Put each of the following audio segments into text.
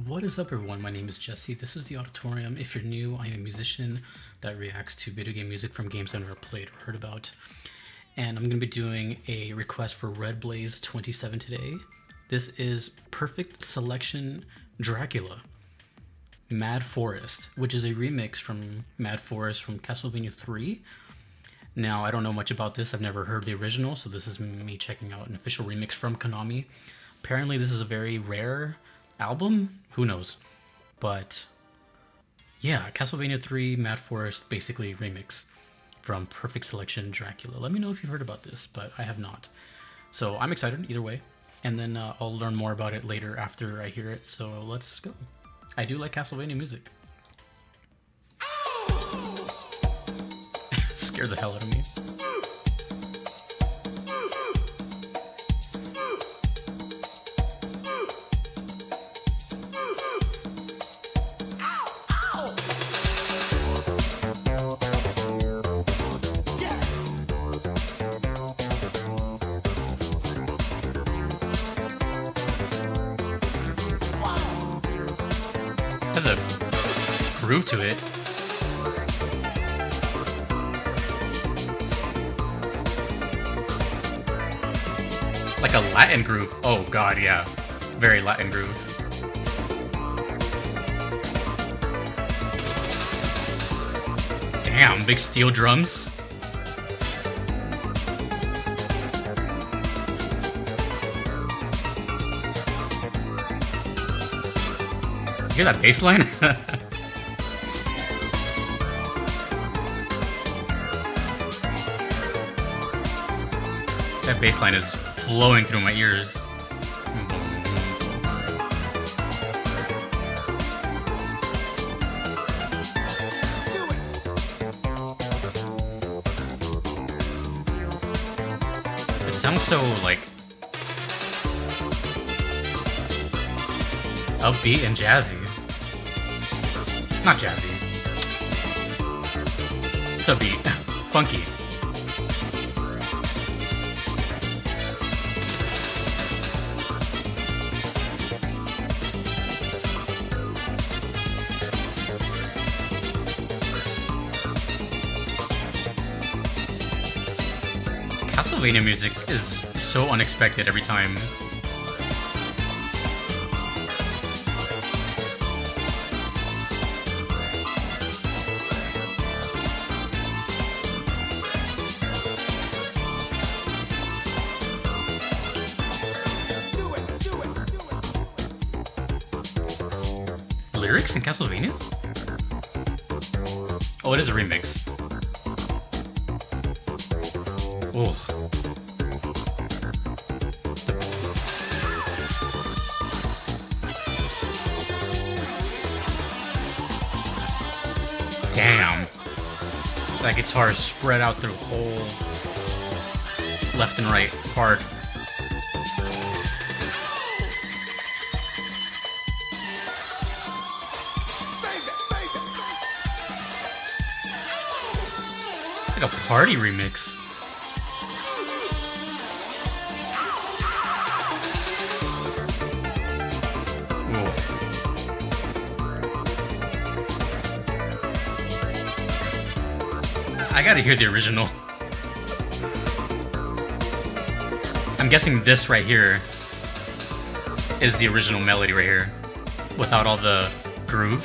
What is up, everyone? My name is Jesse. This is the Auditorium. If you're new, I am a musician that reacts to video game music from games I've never played or heard about. And I'm going to be doing a request for Red Blaze 27 today. This is Perfect Selection Dracula, Mad Forest, which is a remix from Mad Forest from Castlevania 3. Now, I don't know much about this. I've never heard the original, so this is me checking out an official remix from Konami. Apparently, this is a very rare album. Who knows? But yeah, Castlevania 3 Mad Forest basically remix from Perfect Selection Dracula. Let me know if you've heard about this, but I have not. So I'm excited either way. And then I'll learn more about it later after I hear it. So let's go. I do like Castlevania music. Scared the hell out of me. There's a groove to it. Like a Latin groove. Oh god, yeah. Very Latin groove. Damn, big steel drums. You hear that bass line? That bass line is flowing through my ears. It sounds so like upbeat and jazzy. Not jazzy. It's upbeat. Funky. Castlevania music is so unexpected every time. Lyrics in Castlevania? Oh, it is a remix. Oh. Damn. That guitar is spread out through whole left and right hard. Like a party remix. Ooh. I gotta hear the original. I'm guessing this right here is the original melody right here, without all the groove.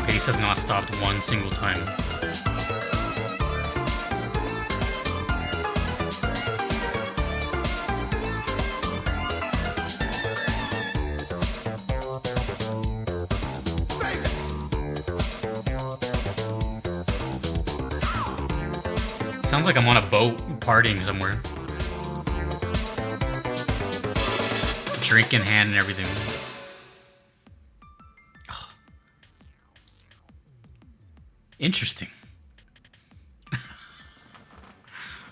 Bass has not stopped one single time. Sounds like I'm on a boat partying somewhere. Drink in hand and everything. Interesting.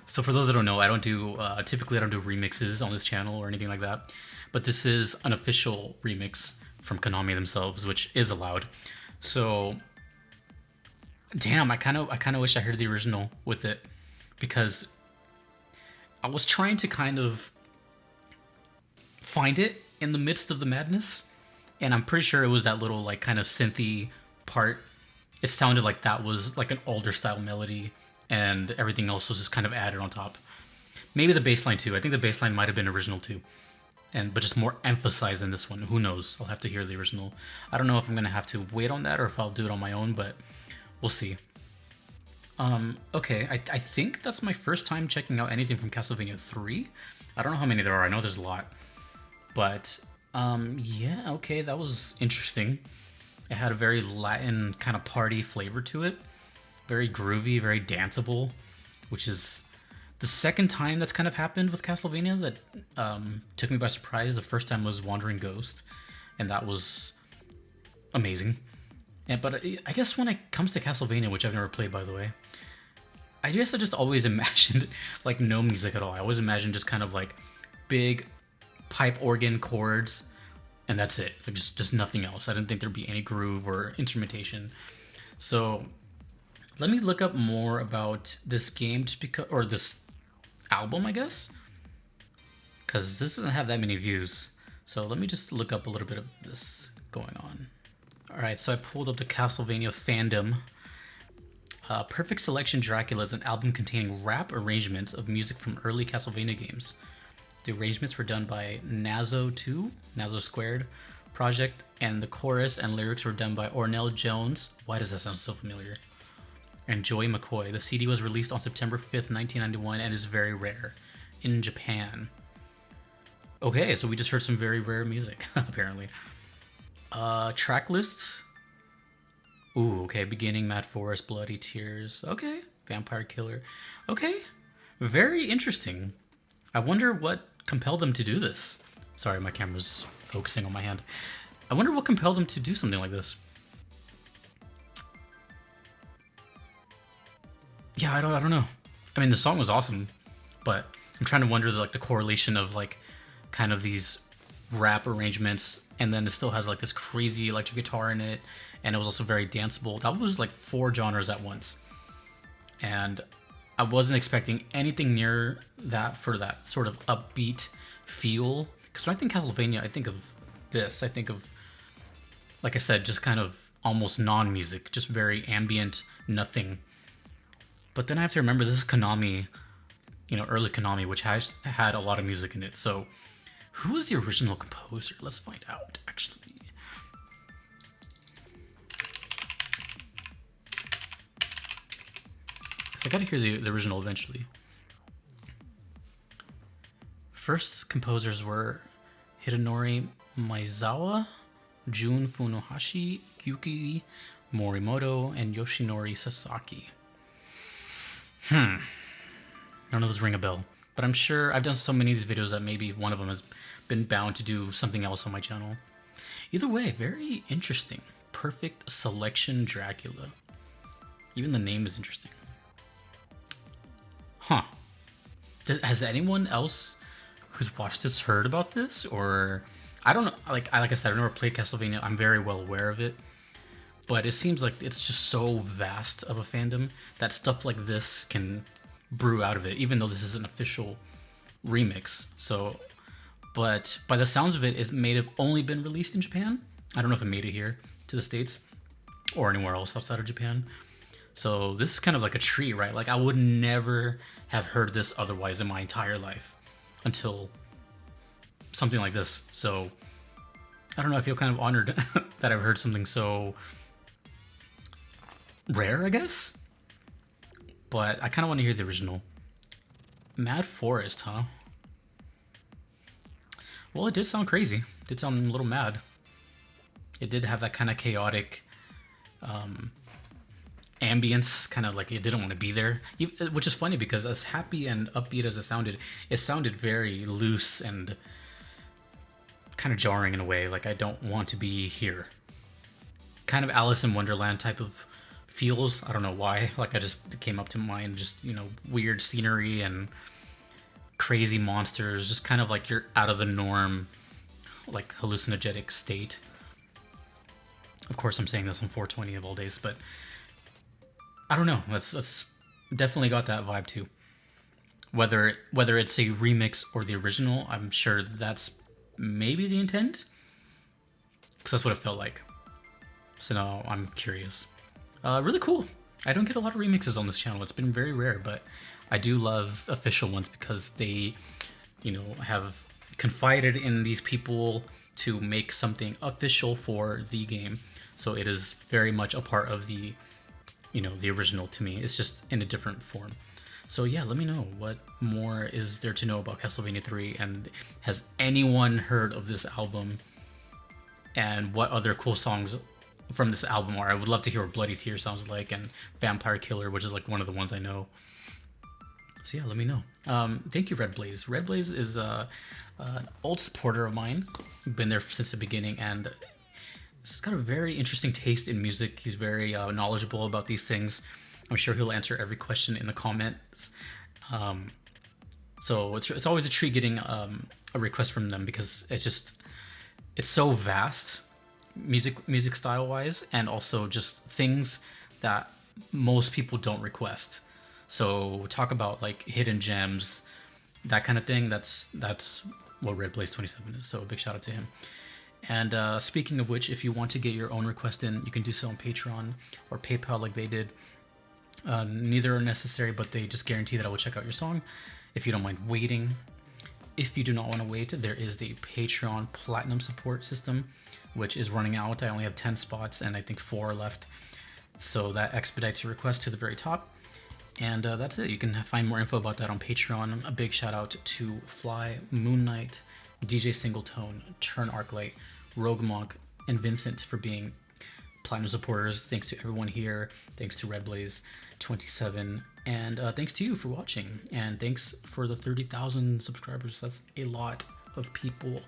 So for those that don't know, I don't do typically I don't do remixes on this channel or anything like that, but this is an official remix from Konami themselves, which is allowed. So, damn, I kind of wish I heard the original with it, because I was trying to kind of find it in the midst of the madness, and I'm pretty sure it was that little like kind of synthy part. It sounded like that was like an older style melody, and everything else was just kind of added on top. Maybe the bass line too. I think the bass line might have been original too, but just more emphasized in this one. Who knows? I'll have to hear the original. I don't know if I'm gonna have to wait on that or if I'll do it on my own, but we'll see. Okay, I think that's my first time checking out anything from Castlevania 3. I don't know how many there are. I know there's a lot. But, yeah, okay, that was interesting. It had a very Latin kind of party flavor to it. Very groovy, very danceable, which is the second time that's kind of happened with Castlevania that took me by surprise. The first time was Wandering Ghost, and that was amazing. But I guess when it comes to Castlevania, which I've never played, by the way, I guess I just always imagined like no music at all. I always imagined just kind of like big pipe organ chords, and that's it. Like just nothing else. I didn't think there'd be any groove or instrumentation. So let me look up more about this game, just because, or this album, I guess, because this doesn't have that many views. So let me just look up a little bit of this going on. Alright, so I pulled up the Castlevania fandom. Perfect Selection Dracula is an album containing rap arrangements of music from early Castlevania games. The arrangements were done by Nazo2, Nazo Squared Project, and the chorus and lyrics were done by Ornell Jones. Why does that sound so familiar? And Joy McCoy. The CD was released on September 5th, 1991, and is very rare in Japan. Okay, so we just heard some very rare music, apparently. Track lists. Ooh, okay. Beginning, Mad Forest, Bloody Tears. Okay. Vampire Killer. Okay. Very interesting. I wonder what compelled them to do this. Sorry, my camera's focusing on my hand. I wonder what compelled them to do something like this. Yeah, I don't know. I mean, the song was awesome, but I'm trying to wonder the correlation of like kind of these rap arrangements, and then it still has like this crazy electric guitar in it, and it was also very danceable. That was like 4 genres at once, and I wasn't expecting anything near that for that sort of upbeat feel. Because when I think Castlevania, I think of this. I think of, like I said, just kind of almost non-music, just very ambient, nothing. But then I have to remember this is Konami, early Konami, which has had a lot of music in it. So who was the original composer? Let's find out, actually. Because I gotta hear the original eventually. First composers were Hidenori Maezawa, Jun Funohashi, Yuki Morimoto, and Yoshinori Sasaki. None of those ring a bell. But I'm sure I've done so many of these videos that maybe one of them has been bound to do something else on my channel. Either way, very interesting. Perfect Selection Dracula. Even the name is interesting. Huh. Has anyone else who's watched this heard about this? Or, I don't know. Like I said, I've never played Castlevania. I'm very well aware of it. But it seems like it's just so vast of a fandom that stuff like this can brew out of it, even though this is an official remix. So, but by the sounds of it, it may have only been released in Japan. I don't know if it made it here to the States or anywhere else outside of Japan. So this is kind of like a treat, right? Like I would never have heard this otherwise in my entire life until something like this. So I don't know, I feel kind of honored that I've heard something so rare, I guess. But I kind of want to hear the original. Mad Forest, huh? Well, it did sound crazy. It did sound a little mad. It did have that kind of chaotic ambience, kind of like it didn't want to be there. Which is funny because as happy and upbeat as it sounded very loose and kind of jarring in a way. Like I don't want to be here. Kind of Alice in Wonderland type of feels. I don't know why. Like I just came up to mind, just weird scenery and crazy monsters, just kind of like you're out of the norm, like hallucinogenic state. Of course, I'm saying this on 420 of all days, but I don't know. That's definitely got that vibe too. Whether it's a remix or the original, I'm sure that's maybe the intent, because that's what it felt like. So now I'm curious. Really cool. I don't get a lot of remixes on this channel. It's been very rare, but I do love official ones because they, have confided in these people to make something official for the game. So it is very much a part of the, the original to me. It's just in a different form. So yeah, let me know what more is there to know about Castlevania 3, and has anyone heard of this album, and what other cool songs from this album are. I would love to hear what Bloody Tears sounds like, and Vampire Killer, which is like one of the ones I know. So yeah, let me know. Thank you, Red Blaze. Red Blaze is an old supporter of mine. Been there since the beginning, and he's got a very interesting taste in music. He's very knowledgeable about these things. I'm sure he'll answer every question in the comments. So it's always a treat getting a request from them, because it's so vast, music style wise, and also just things that most people don't request. So talk about like hidden gems, that kind of thing. That's what Red Blaze 27 is. So a big shout out to him. And speaking of which, if you want to get your own request in, you can do so on Patreon or PayPal like they did. Neither are necessary, but they just guarantee that I will check out your song if you don't mind waiting. If you do not want to wait, there is the Patreon Platinum support system, which is running out. I only have 10 spots, and I think 4 are left. So that expedites your request to the very top. And that's it. You can find more info about that on Patreon. A big shout out to Fly, Moon Knight, DJ Singletone, Turn Arclight, Rogue Monk, and Vincent for being Platinum supporters. Thanks to everyone here. Thanks to Red Blaze 27, and thanks to you for watching, and thanks for the 30,000 subscribers. That's a lot of people,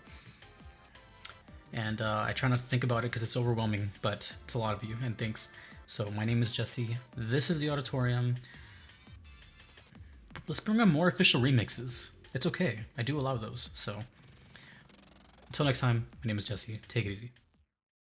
and I try not to think about it because it's overwhelming, but it's a lot of you, and thanks. So my name is Jesse. This is the Auditorium. Let's bring on more official remixes. It's okay. I do allow those. So until next time, my name is Jesse. Take it easy.